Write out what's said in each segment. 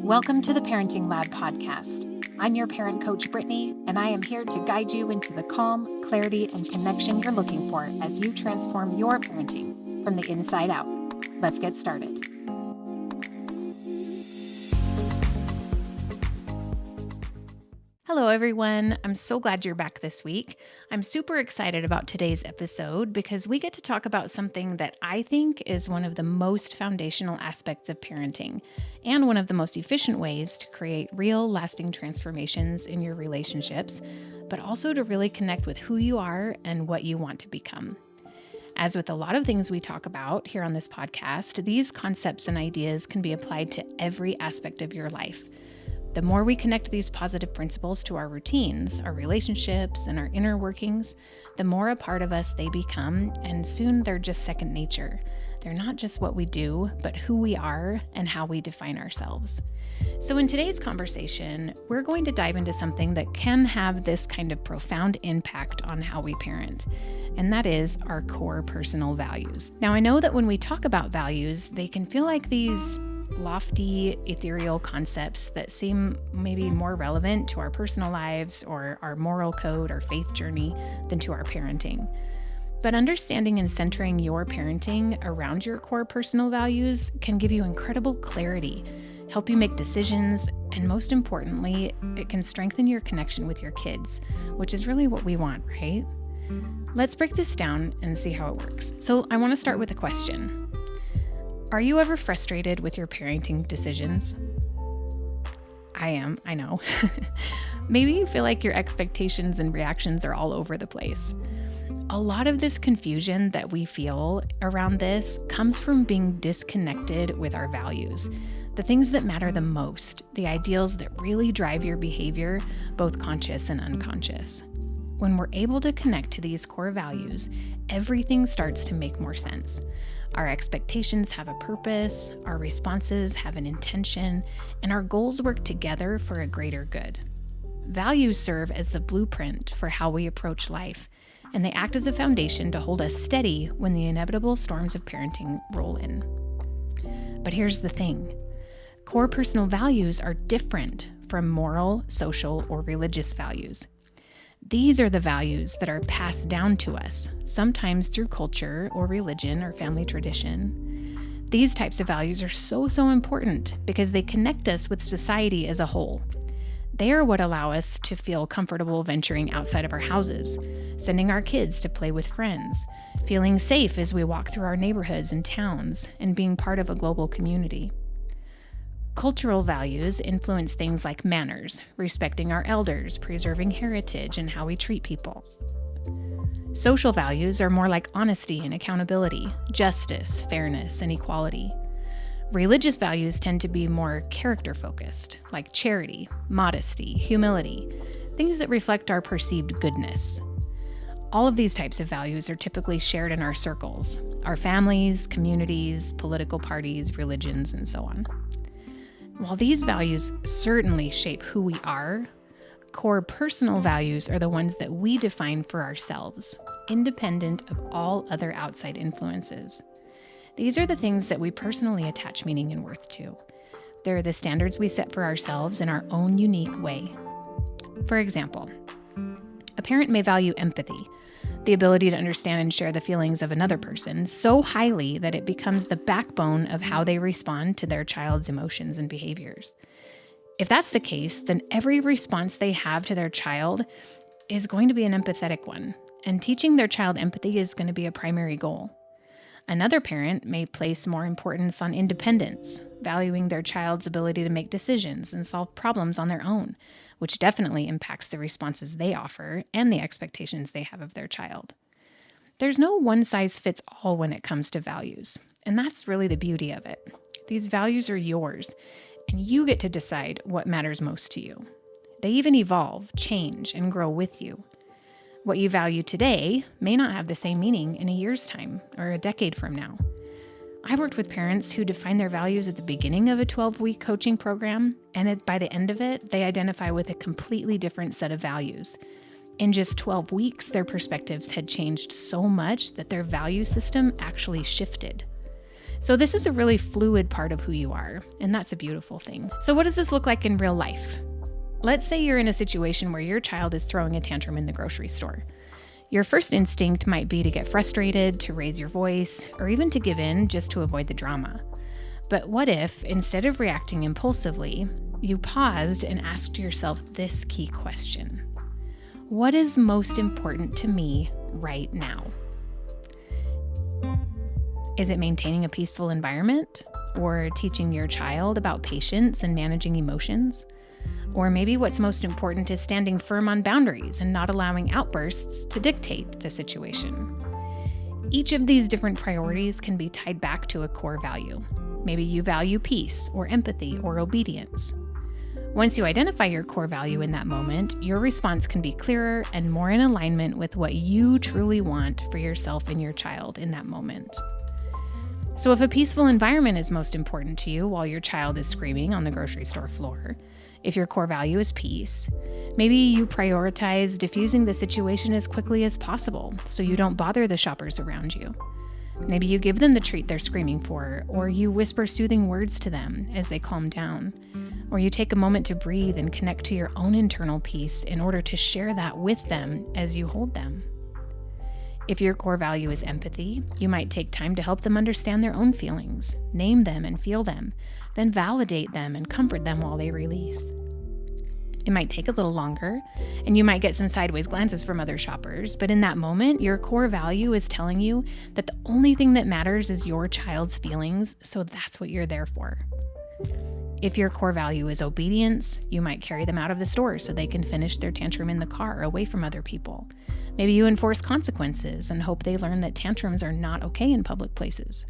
Welcome to the Parenting Lab podcast. I'm your parent coach, Brittany, and I am here to guide you into the calm, clarity, and connection you're looking for as you transform your parenting from the inside out. Let's get started. Hello, everyone. I'm so glad you're back this week. I'm super excited about today's episode because we get to talk about something that I think is one of the most foundational aspects of parenting and one of the most efficient ways to create real, lasting transformations in your relationships, but also to really connect with who you are and what you want to become. As with a lot of things we talk about here on this podcast, these concepts and ideas can be applied to every aspect of your life. The more we connect these positive principles to our routines, our relationships, and our inner workings, the more a part of us they become, and soon they're just second nature. They're not just what we do, but who we are and how we define ourselves. So in today's conversation, we're going to dive into something that can have this kind of profound impact on how we parent, and that is our core personal values. Now, I know that when we talk about values, they can feel like these lofty, ethereal concepts that seem maybe more relevant to our personal lives or our moral code or faith journey than to our parenting. But understanding and centering your parenting around your core personal values can give you incredible clarity, help you make decisions, and most importantly, it can strengthen your connection with your kids, which is really what we want, right? Let's break this down and see how it works. So I want to start with a question. Are you ever frustrated with your parenting decisions? I am, I know. Maybe you feel like your expectations and reactions are all over the place. A lot of this confusion that we feel around this comes from being disconnected with our values, the things that matter the most, the ideals that really drive your behavior, both conscious and unconscious. When we're able to connect to these core values, everything starts to make more sense. Our expectations have a purpose, our responses have an intention, and our goals work together for a greater good. Values serve as the blueprint for how we approach life, and they act as a foundation to hold us steady when the inevitable storms of parenting roll in. But here's the thing. Core personal values are different from moral, social, or religious values. These are the values that are passed down to us, sometimes through culture or religion or family tradition. These types of values are so important because they connect us with society as a whole. They are what allow us to feel comfortable venturing outside of our houses, sending our kids to play with friends, feeling safe as we walk through our neighborhoods and towns, and being part of a global community. Cultural values influence things like manners, respecting our elders, preserving heritage, and how we treat people. Social values are more like honesty and accountability, justice, fairness, and equality. Religious values tend to be more character-focused, like charity, modesty, humility, things that reflect our perceived goodness. All of these types of values are typically shared in our circles, our families, communities, political parties, religions, and so on. While these values certainly shape who we are, core personal values are the ones that we define for ourselves, independent of all other outside influences. These are the things that we personally attach meaning and worth to. They're the standards we set for ourselves in our own unique way. For example, a parent may value empathy, the ability to understand and share the feelings of another person so highly that it becomes the backbone of how they respond to their child's emotions and behaviors. If that's the case, then every response they have to their child is going to be an empathetic one, and teaching their child empathy is going to be a primary goal. Another parent may place more importance on independence, valuing their child's ability to make decisions and solve problems on their own, which definitely impacts the responses they offer and the expectations they have of their child. There's no one-size-fits-all when it comes to values, and that's really the beauty of it. These values are yours, and you get to decide what matters most to you. They even evolve, change, and grow with you. What you value today may not have the same meaning in a year's time or a decade from now. I worked with parents who define their values at the beginning of a 12-week coaching program, and by the end of it, they identify with a completely different set of values. In just 12 weeks, their perspectives had changed so much that their value system actually shifted. So this is a really fluid part of who you are, and that's a beautiful thing. So what does this look like in real life? Let's say you're in a situation where your child is throwing a tantrum in the grocery store. Your first instinct might be to get frustrated, to raise your voice, or even to give in just to avoid the drama. But what if, instead of reacting impulsively, you paused and asked yourself this key question? What is most important to me right now? Is it maintaining a peaceful environment? Or teaching your child about patience and managing emotions? Or maybe what's most important is standing firm on boundaries and not allowing outbursts to dictate the situation. Each of these different priorities can be tied back to a core value. Maybe you value peace or empathy or obedience. Once you identify your core value in that moment, your response can be clearer and more in alignment with what you truly want for yourself and your child in that moment. So if a peaceful environment is most important to you while your child is screaming on the grocery store floor, if your core value is peace, maybe you prioritize diffusing the situation as quickly as possible so you don't bother the shoppers around you. Maybe you give them the treat they're screaming for, or you whisper soothing words to them as they calm down, or you take a moment to breathe and connect to your own internal peace in order to share that with them as you hold them. If your core value is empathy, you might take time to help them understand their own feelings, name them and feel them, then validate them and comfort them while they release. It might take a little longer, and you might get some sideways glances from other shoppers, but in that moment, your core value is telling you that the only thing that matters is your child's feelings, so that's what you're there for. If your core value is obedience, you might carry them out of the store so they can finish their tantrum in the car away from other people. Maybe you enforce consequences and hope they learn that tantrums are not okay in public places.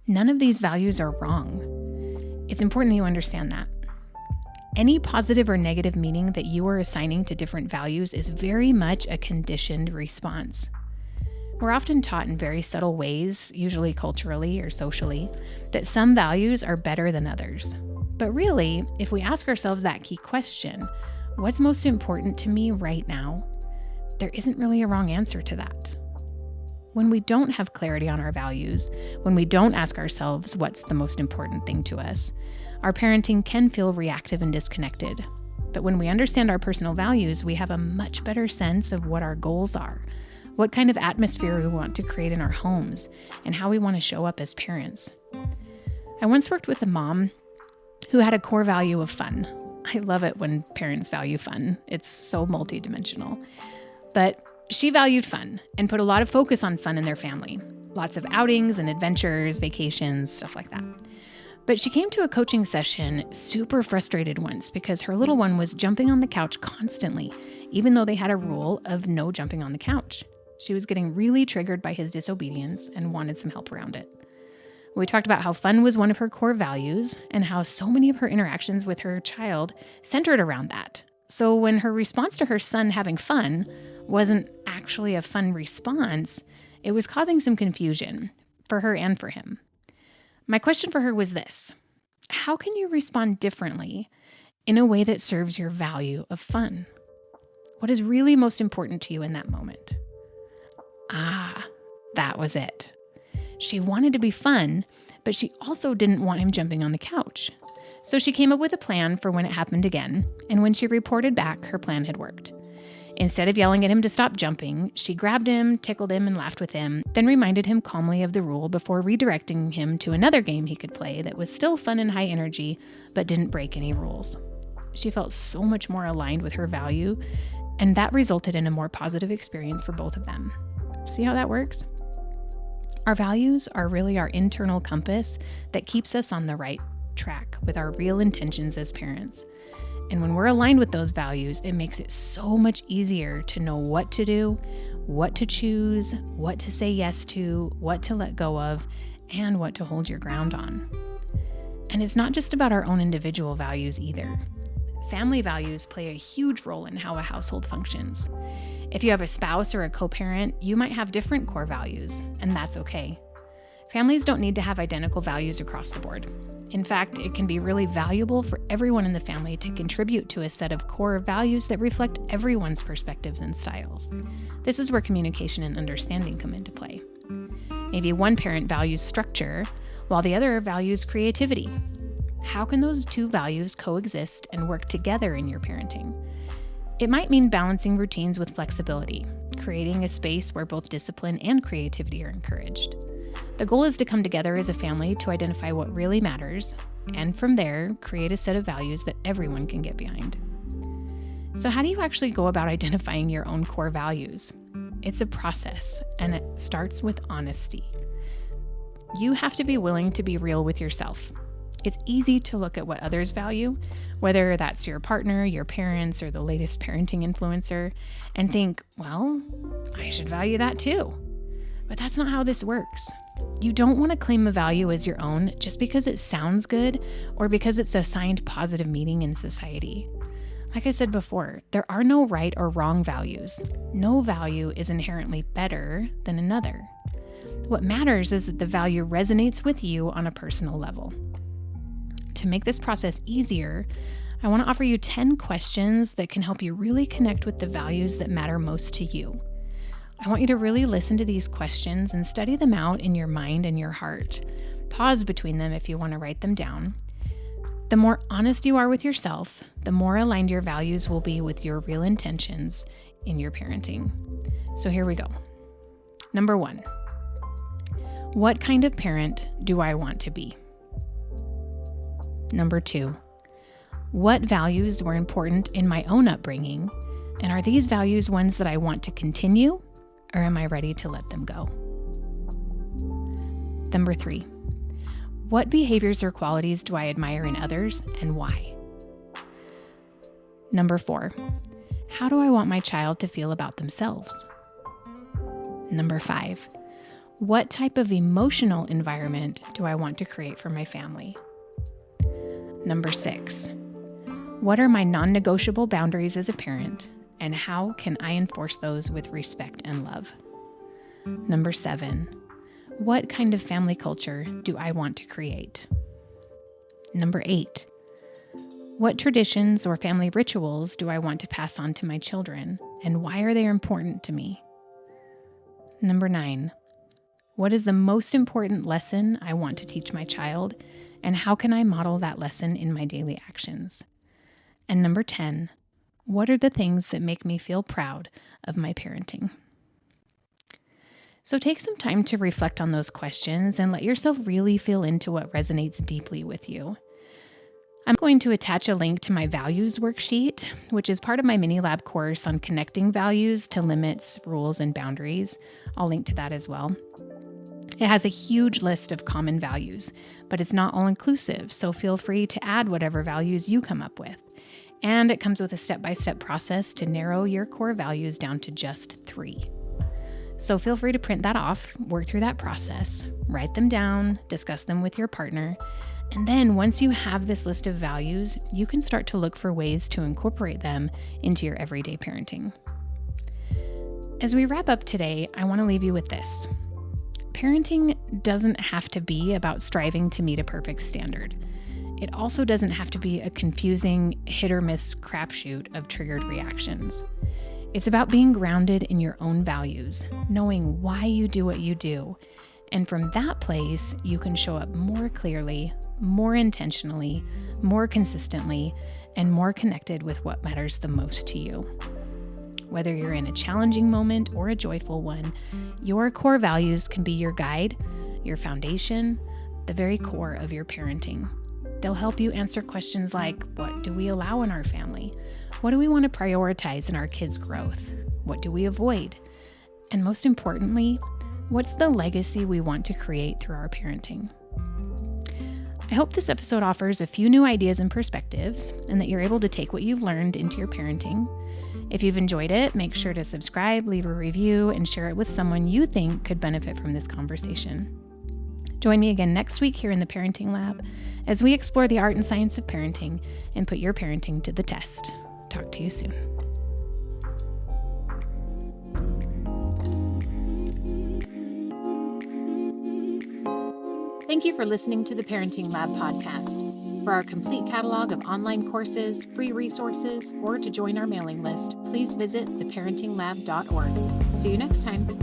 None of these values are wrong. It's important that you understand that. Any positive or negative meaning that you are assigning to different values is very much a conditioned response. We're often taught in very subtle ways, usually culturally or socially, that some values are better than others. But really, if we ask ourselves that key question, what's most important to me right now? There isn't really a wrong answer to that. When we don't have clarity on our values, when we don't ask ourselves what's the most important thing to us, our parenting can feel reactive and disconnected. But when we understand our personal values, we have a much better sense of what our goals are, what kind of atmosphere we want to create in our homes, and how we want to show up as parents. I once worked with a mom who had a core value of fun. I love it when parents value fun. It's so multidimensional. But she valued fun and put a lot of focus on fun in their family. Lots of outings and adventures, vacations, stuff like that. But she came to a coaching session super frustrated once because her little one was jumping on the couch constantly, even though they had a rule of no jumping on the couch. She was getting really triggered by his disobedience and wanted some help around it. We talked about how fun was one of her core values and how so many of her interactions with her child centered around that. So when her response to her son having fun wasn't actually a fun response, it was causing some confusion for her and for him. My question for her was this: how can you respond differently in a way that serves your value of fun? What is really most important to you in that moment? That was it. She wanted to be fun, but she also didn't want him jumping on the couch. So she came up with a plan for when it happened again, and when she reported back, her plan had worked. Instead of yelling at him to stop jumping, she grabbed him, tickled him, and laughed with him, then reminded him calmly of the rule before redirecting him to another game he could play that was still fun and high energy, but didn't break any rules. She felt so much more aligned with her value, and that resulted in a more positive experience for both of them. See how that works? Our values are really our internal compass that keeps us on the right track with our real intentions as parents. And when we're aligned with those values, it makes it so much easier to know what to do, what to choose, what to say yes to, what to let go of, and what to hold your ground on. And it's not just about our own individual values either. Family values play a huge role in how a household functions. If you have a spouse or a co-parent, you might have different core values, and that's okay. Families don't need to have identical values across the board. In fact, it can be really valuable for everyone in the family to contribute to a set of core values that reflect everyone's perspectives and styles. This is where communication and understanding come into play. Maybe one parent values structure, while the other values creativity. How can those two values coexist and work together in your parenting? It might mean balancing routines with flexibility, creating a space where both discipline and creativity are encouraged. The goal is to come together as a family to identify what really matters, and from there, create a set of values that everyone can get behind. So how do you actually go about identifying your own core values? It's a process, and it starts with honesty. You have to be willing to be real with yourself. It's easy to look at what others value, whether that's your partner, your parents, or the latest parenting influencer, and think, well, I should value that too. But that's not how this works. You don't want to claim a value as your own just because it sounds good or because it's assigned positive meaning in society. Like I said before, there are no right or wrong values. No value is inherently better than another. What matters is that the value resonates with you on a personal level. To make this process easier, I want to offer you 10 questions that can help you really connect with the values that matter most to you. I want you to really listen to these questions and study them out in your mind and your heart. Pause between them if you want to write them down. The more honest you are with yourself, the more aligned your values will be with your real intentions in your parenting. So here we go. Number 1, what kind of parent do I want to be? Number 2, what values were important in my own upbringing, and are these values ones that I want to continue, or am I ready to let them go? Number 3, what behaviors or qualities do I admire in others, and why? Number 4, how do I want my child to feel about themselves? Number 5, what type of emotional environment do I want to create for my family? Number 6, what are my non-negotiable boundaries as a parent, and how can I enforce those with respect and love? Number 7, what kind of family culture do I want to create? Number 8, what traditions or family rituals do I want to pass on to my children, and why are they important to me? Number 9, what is the most important lesson I want to teach my child, and how can I model that lesson in my daily actions? And number 10, what are the things that make me feel proud of my parenting? So take some time to reflect on those questions and let yourself really feel into what resonates deeply with you. I'm going to attach a link to my values worksheet, which is part of my mini lab course on connecting values to limits, rules, and boundaries. I'll link to that as well. It has a huge list of common values, but it's not all inclusive, so feel free to add whatever values you come up with. And it comes with a step-by-step process to narrow your core values down to just 3. So feel free to print that off, work through that process, write them down, discuss them with your partner, and then once you have this list of values, you can start to look for ways to incorporate them into your everyday parenting. As we wrap up today, I want to leave you with this. Parenting doesn't have to be about striving to meet a perfect standard. It also doesn't have to be a confusing hit or miss crapshoot of triggered reactions. It's about being grounded in your own values, knowing why you do what you do. And from that place, you can show up more clearly, more intentionally, more consistently, and more connected with what matters the most to you. Whether you're in a challenging moment or a joyful one, your core values can be your guide, your foundation, the very core of your parenting. They'll help you answer questions like, what do we allow in our family? What do we want to prioritize in our kids' growth? What do we avoid? And most importantly, what's the legacy we want to create through our parenting? I hope this episode offers a few new ideas and perspectives, and that you're able to take what you've learned into your parenting. If you've enjoyed it, make sure to subscribe, leave a review, and share it with someone you think could benefit from this conversation. Join me again next week here in the Parenting Lab as we explore the art and science of parenting and put your parenting to the test. Talk to you soon. Thank you for listening to the Parenting Lab podcast. For our complete catalog of online courses, free resources, or to join our mailing list, please visit theparentinglab.org. See you next time.